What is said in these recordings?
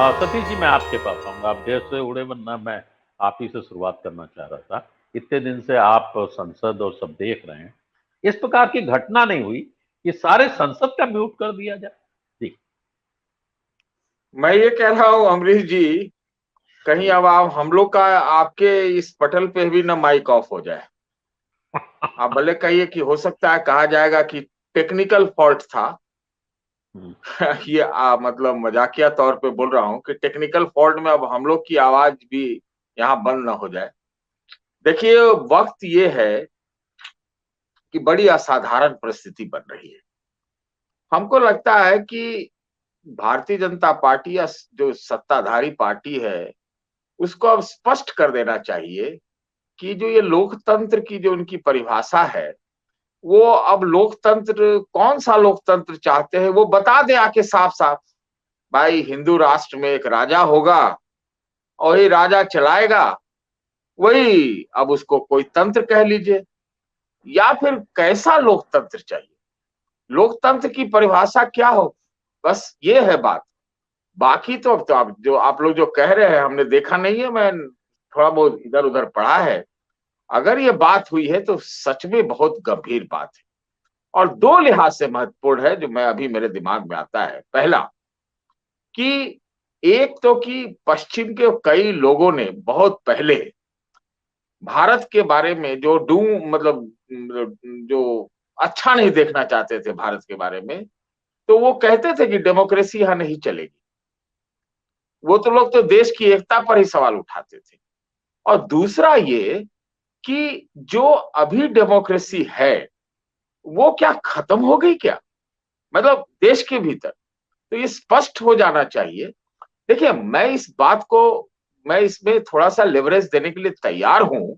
सतीश जी, मैं आपके पास आऊंगा। आप देर से उड़े, वरना मैं आप ही से शुरुआत करना चाह रहा था। इतने दिन से आप संसद और सब देख रहे हैं, इस प्रकार की घटना नहीं हुई कि सारे संसद का म्यूट कर दिया जाए। जी। मैं ये कह रहा हूँ अमरीश जी, कहीं जी। अब आप हम लोग का आपके इस पटल पे भी ना माइक ऑफ हो जाए। आप भले कहिए कि हो सकता है, कहा जाएगा कि टेक्निकल फॉल्ट था। हम्म। ये मतलब मजाकिया तौर पे बोल रहा हूँ कि टेक्निकल फॉल्ट में अब हम लोग की आवाज भी यहाँ बंद ना हो जाए। देखिए, वक्त ये है कि बड़ी असाधारण परिस्थिति बन रही है। हमको लगता है कि भारतीय जनता पार्टी या जो सत्ताधारी पार्टी है, उसको अब स्पष्ट कर देना चाहिए कि जो ये लोकतंत्र की जो उनकी परिभाषा है, वो अब लोकतंत्र कौन सा लोकतंत्र चाहते हैं वो बता दे आके साफ साफ। भाई, हिंदू राष्ट्र में एक राजा होगा और वही राजा चलाएगा, वही अब उसको कोई तंत्र कह लीजिए। या फिर कैसा लोकतंत्र चाहिए, लोकतंत्र की परिभाषा क्या हो, बस ये है बात। बाकी तो आप जो आप लोग जो कह रहे हैं हमने देखा नहीं है, मैं थोड़ा बहुत इधर उधर पढ़ा है। अगर ये बात हुई है तो सच में बहुत गंभीर बात है, और दो लिहाज से महत्वपूर्ण है जो मैं अभी मेरे दिमाग में आता है। पहला कि एक तो कि पश्चिम के कई लोगों ने बहुत पहले भारत के बारे में जो जो अच्छा नहीं देखना चाहते थे भारत के बारे में, तो वो कहते थे कि डेमोक्रेसी यहां नहीं चलेगी। वो तो लोग तो देश की एकता पर ही सवाल उठाते थे। और दूसरा ये कि जो अभी डेमोक्रेसी है वो क्या खत्म हो गई क्या, मतलब देश के भीतर। तो ये स्पष्ट हो जाना चाहिए। देखिए, मैं इसमें थोड़ा सा लेवरेज देने के लिए तैयार हूं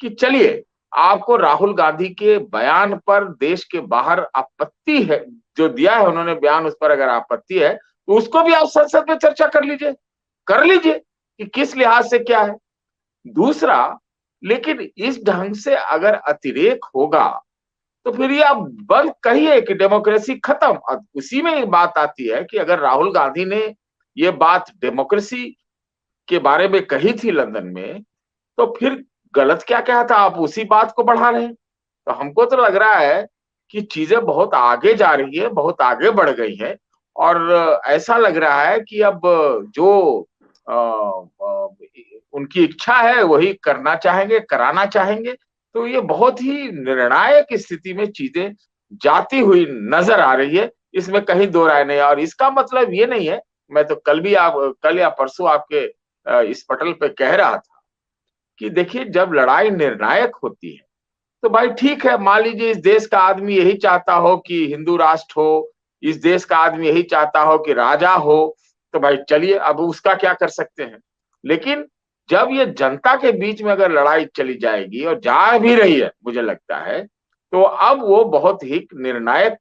कि चलिए, आपको राहुल गांधी के बयान पर देश के बाहर आपत्ति है, जो दिया है उन्होंने बयान, उस पर अगर आपत्ति है तो उसको भी आप संसद में चर्चा कर लीजिए कि किस लिहाज से क्या है। दूसरा, लेकिन इस ढंग से अगर अतिरेक होगा तो फिर ये आप बंद कहिए कि डेमोक्रेसी खत्म। अब उसी में एक बात आती है कि अगर राहुल गांधी ने ये बात डेमोक्रेसी के बारे में कही थी लंदन में, तो फिर गलत क्या कहा था, आप उसी बात को बढ़ा रहे हैं। तो हमको तो लग रहा है कि चीजें बहुत आगे जा रही है, बहुत आगे बढ़ गई है। और ऐसा लग रहा है कि अब जो उनकी इच्छा है वही करना चाहेंगे, कराना चाहेंगे। तो ये बहुत ही निर्णायक स्थिति में चीजें जाती हुई नजर आ रही है, इसमें कहीं दो राय नहीं है। और इसका मतलब ये नहीं है, मैं तो कल या परसों आपके इस पटल पे कह रहा था कि देखिए, जब लड़ाई निर्णायक होती है तो भाई ठीक है, मान लीजिए इस देश का आदमी यही चाहता हो कि हिंदू राष्ट्र हो, इस देश का आदमी यही चाहता हो कि राजा हो, तो भाई चलिए, अब उसका क्या कर सकते हैं। लेकिन जब ये जनता के बीच में अगर लड़ाई चली जाएगी, और जा भी रही है मुझे लगता है, तो अब वो बहुत ही निर्णायक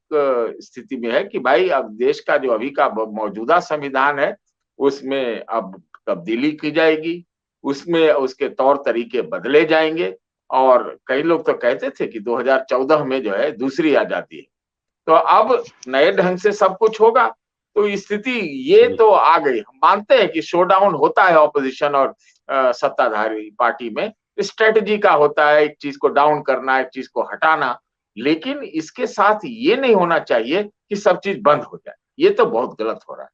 स्थिति में है कि भाई अब देश का जो अभी का मौजूदा संविधान है उसमें अब तब्दीली की जाएगी, उसमें उसके तौर तरीके बदले जाएंगे। और कई लोग तो कहते थे कि 2014 में जो है दूसरी आजादी है, तो अब नए ढंग से सब कुछ होगा। तो स्थिति ये जी। तो आ गई। हम मानते हैं कि शोडाउन होता है ऑपोजिशन और सत्ताधारी पार्टी में, स्ट्रेटजी का होता है, एक चीज को डाउन करना, एक चीज को हटाना। लेकिन इसके साथ ये नहीं होना चाहिए कि सब चीज बंद हो जाए, ये तो बहुत गलत हो रहा है।